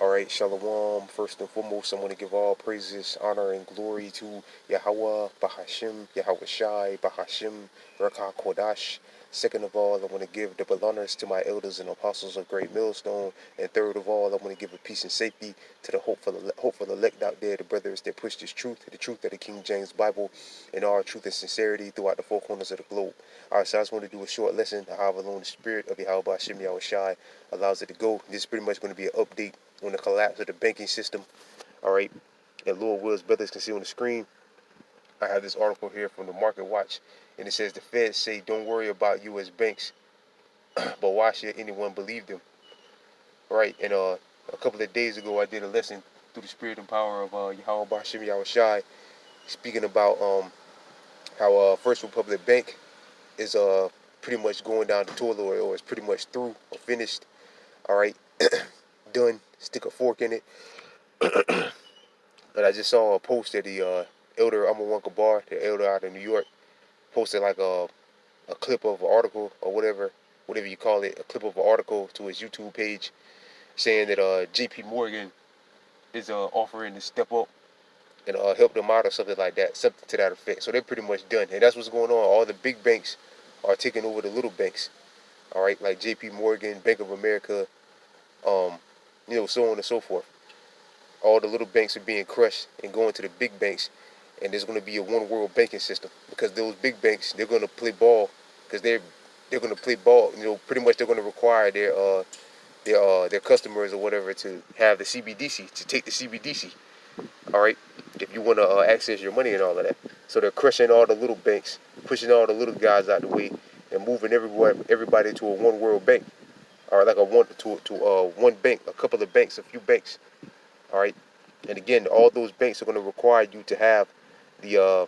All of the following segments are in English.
Alright, Shalom. First and foremost, I want to give all praises, honor, and glory to Yahweh, Bahashim, Yahweh Shai, Bahashim, Rekha Kodash. Second of all, I want to give double honors to my elders and apostles of Great Millstone. And third of all, I want to give a peace and safety to the hopeful elect out there, the brothers that push this truth, the truth of the King James Bible, and all truth and sincerity throughout the four corners of the globe. Alright, so I just want to do a short lesson on how alone the spirit of Yahweh Bahashim, Yahweh Shai allows it to go. This is pretty much going to be an update on the collapse of the banking system. All right, and Lord Will's brothers can see on the screen. I have this article here from the Market Watch, and it says the Fed say don't worry about U.S. banks, but why should anyone believe them? All right, and a couple of days ago I did a lesson through the spirit and power of Yahweh Bashim Yahweh Shai, speaking about how First Republic Bank is pretty much going down the toilet, or it's pretty much through or finished. All right, done. Stick a fork in it. But I just saw a post that the elder Amawon Kabar, the elder out of New York, posted like a clip of an article or whatever you call it, a clip of an article to his YouTube page, saying that J.P. Morgan is offering to step up and help them out or something like that, something to that effect. So they're pretty much done, and that's what's going on. All the big banks are taking over the little banks. All right, like J.P. Morgan, Bank of America, so on and so forth. All the little banks are being crushed and going to the big banks, and there's going to be a one world banking system, because those big banks, they're going to play ball, because they're going to play ball. Pretty much they're going to require their customers or whatever to have the CBDC, to take the CBDC. All right, if you want to access your money and all of that. So they're crushing all the little banks, pushing all the little guys out the way, and moving everybody to a one world bank, or like one bank, a couple of banks, a few banks. All right, and again, all those banks are going to require you to have the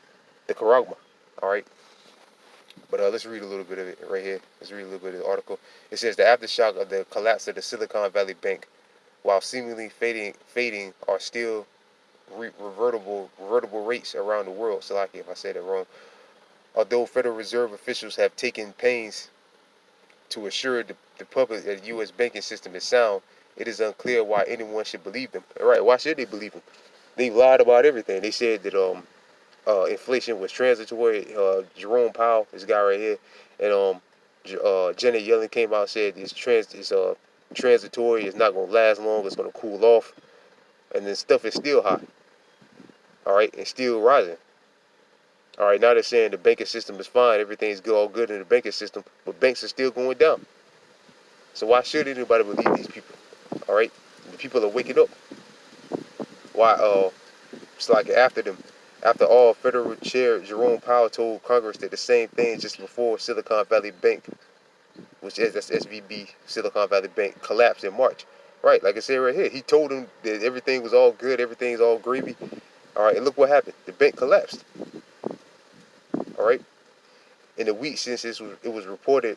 Karagma. All right, but let's read a little bit of it right here. Let's read a little bit of the article. It says the aftershock of the collapse of the Silicon Valley Bank, while seemingly fading, are still revertible rates around the world. So, like if I said it wrong, although Federal Reserve officials have taken pains to assure the public that the U.S. banking system is sound, it is unclear why anyone should believe them. All right, why should they believe them? They lied about everything. They said that inflation was transitory. Jerome Powell, this guy right here, and Janet Yellen came out and said it's transitory. It's not gonna last long. It's gonna cool off, and then stuff is still high. All right, and still rising. All right, now they're saying the banking system is fine. Everything's all good in the banking system, but banks are still going down. So why should anybody believe these people? All right, the people are waking up. Why? It's like after them. After all, Federal Chair Jerome Powell told Congress that the same thing just before Silicon Valley Bank, that's SVB, Silicon Valley Bank, collapsed in March. Right, like I said right here, he told them that everything was all good, everything's all gravy. All right, and look what happened. The bank collapsed. All right, in the week since it was reported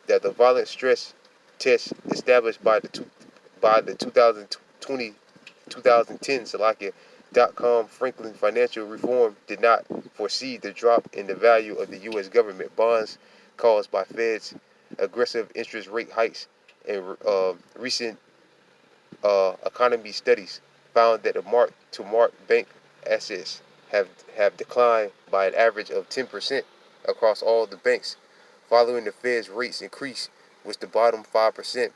that the violent stress test established by the 2020 2010 Salakia.com Franklin Financial Reform did not foresee the drop in the value of the U.S. government bonds caused by Fed's aggressive interest rate hikes, and recent economy studies found that the mark-to-market bank assets have declined by an average of 10% across all the banks, following the Fed's rates increase, which the bottom 5%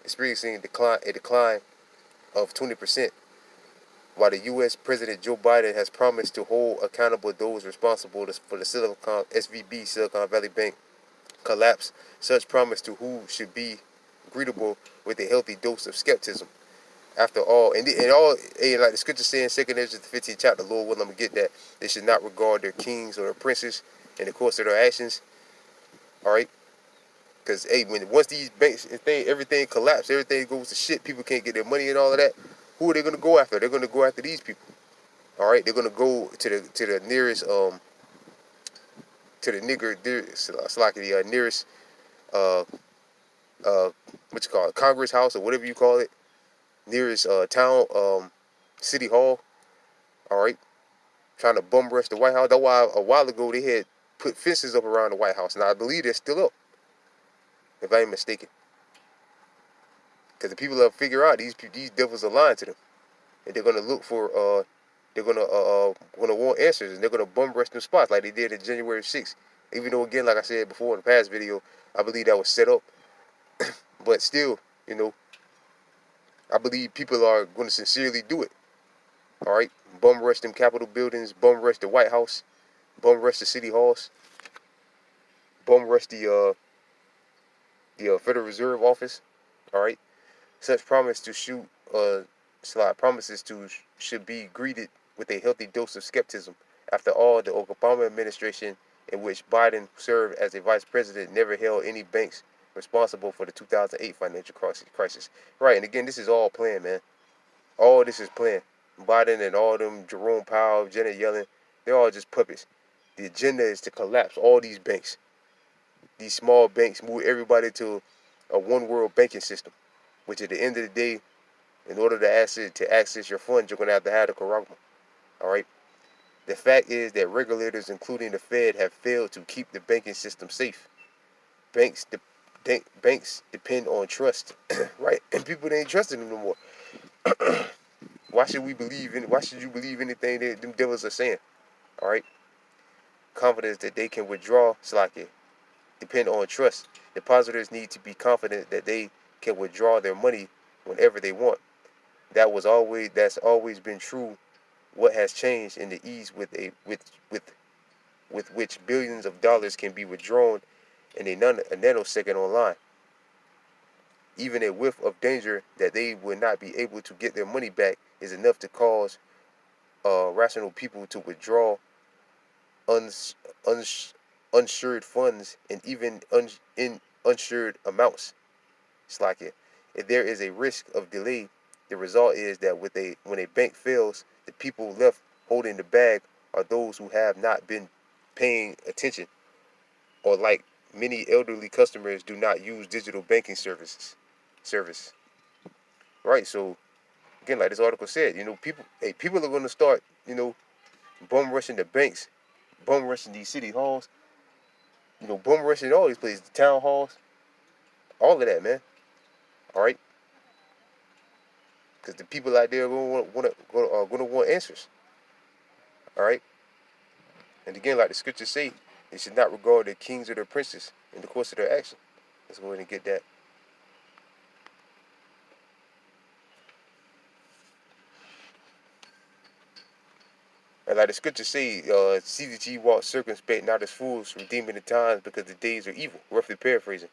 experiencing a decline of 20%, while the U.S. President Joe Biden has promised to hold accountable those responsible for the SVB Silicon Valley Bank collapse. Such promise to who should be greetable with a healthy dose of skepticism. After all, and like the scripture says in 2 Ezra the 15th chapter, Lord willing, I'm gonna get that they should not regard their kings or their princes in the course of their actions. All right. Because once these banks, everything collapse, everything goes to shit, people can't get their money and all of that. Who are they gonna go after? They're gonna go after these people. All right, they're gonna go to the nearest it's like the nearest what you call it, Congress House or whatever you call it, nearest town city hall. All right, trying to bum rush the White House. That's why a while ago they had put fences up around the White House, and I believe they're still up, if I ain't mistaken. Because the people will figure out these devils are lying to them, and they're gonna look for they're gonna want answers, and they're gonna bum rush them spots like they did in January 6th. Even though, again, like I said before in the past video, I believe that was set up, but still, you know, I believe people are going to sincerely do it. All right, bum rush them Capitol buildings, bum rush the White House, bum rush the city halls, bum rush the Federal Reserve office. All right, such promise to shoot slide promises to should be greeted with a healthy dose of skepticism. After all, the Obama administration, in which Biden served as a vice president, never held any banks responsible for the 2008 financial crisis. Right, and again, this is all planned, man. All this is planned. Biden and all them, Jerome Powell, Janet Yellen, they're all just puppets. The agenda is to collapse all these banks, these small banks, move everybody to a one world banking system, which at the end of the day, in order to access your funds, you're going to have the Kurama. All right. The fact is that regulators, including the Fed, have failed to keep the banking system safe. Banks depend on trust, right? And people ain't trusting them no more. Why should we believe in? Why should you believe anything that them devils are saying? All right. Confidence that they can withdraw, Slacky, depend on trust. Depositors need to be confident that they can withdraw their money whenever they want. That's always been true. What has changed in the ease with which billions of dollars can be withdrawn in a nanosecond online. Even a whiff of danger that they will not be able to get their money back is enough to cause rational people to withdraw uns, uns, uninsured funds and even in uninsured amounts. It's like it. If there is a risk of delay, the result is that when a bank fails, the people left holding the bag are those who have not been paying attention, or like many elderly customers do not use digital banking service. Right. So again, like this article said, people are going to start, bum rushing the banks, bum rushing these city halls, bum rushing all these places, the town halls, all of that, man. All right. Because the people out there are going to want answers. All right. And again, like the scriptures say, they should not regard their kings or their princes in the course of their action. Let's go ahead and get that. And like the scriptures say, CDG walks circumspect, not as fools, redeeming the times because the days are evil. Roughly paraphrasing.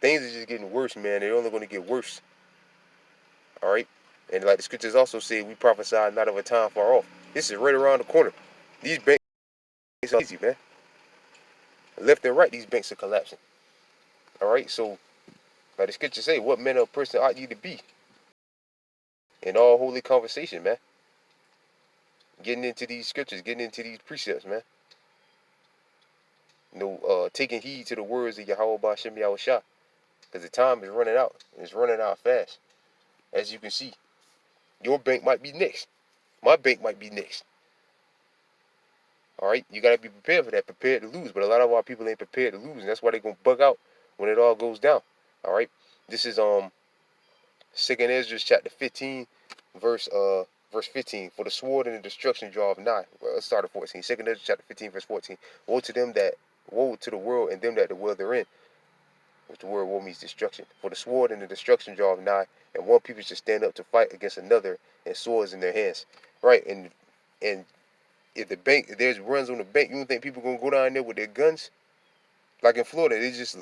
Things are just getting worse, man. They're only going to get worse. All right. And like the scriptures also say, we prophesy not of a time far off. This is right around the corner. These banks are easy, man. Left and right, these banks are collapsing. All right. So, like the scriptures say, what manner of person ought ye to be? In all holy conversation, man. Getting into these scriptures, getting into these precepts, man. Taking heed to the words of Yahweh Ba'Shem Yahushua. Because the time is running out. And it's running out fast. As you can see, your bank might be next. My bank might be next. All right, you gotta be prepared for that, prepared to lose. But a lot of our people ain't prepared to lose, and that's why they're gonna bug out when it all goes down. All right, this is Second Ezra chapter 15, verse 15. For the sword and the destruction draw nigh. Well, let's start at 14. Second Ezra chapter 15, verse 14. Woe to the world and them that dwell therein. Which the word woe means destruction. For the sword and the destruction draw nigh, and one people should stand up to fight against another, and swords in their hands. Right, and if there's runs on the bank, you don't think people gonna go down there with their guns? Like in Florida, they just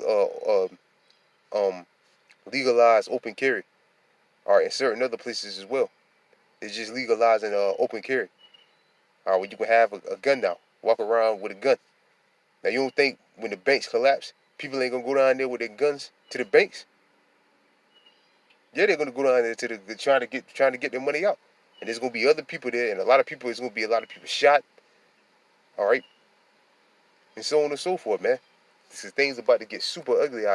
legalize open carry. All right, in certain other places as well, it's just legalizing open carry. All right, where you can have a gun now, walk around with a gun. Now you don't think when the banks collapse, people ain't gonna go down there with their guns to the banks? Yeah, they're gonna go down there to the trying to get their money out, and there's gonna be other people there, and a lot of people. There's gonna be a lot of people shot. All right, and so on and so forth, man. This is things about to get super ugly out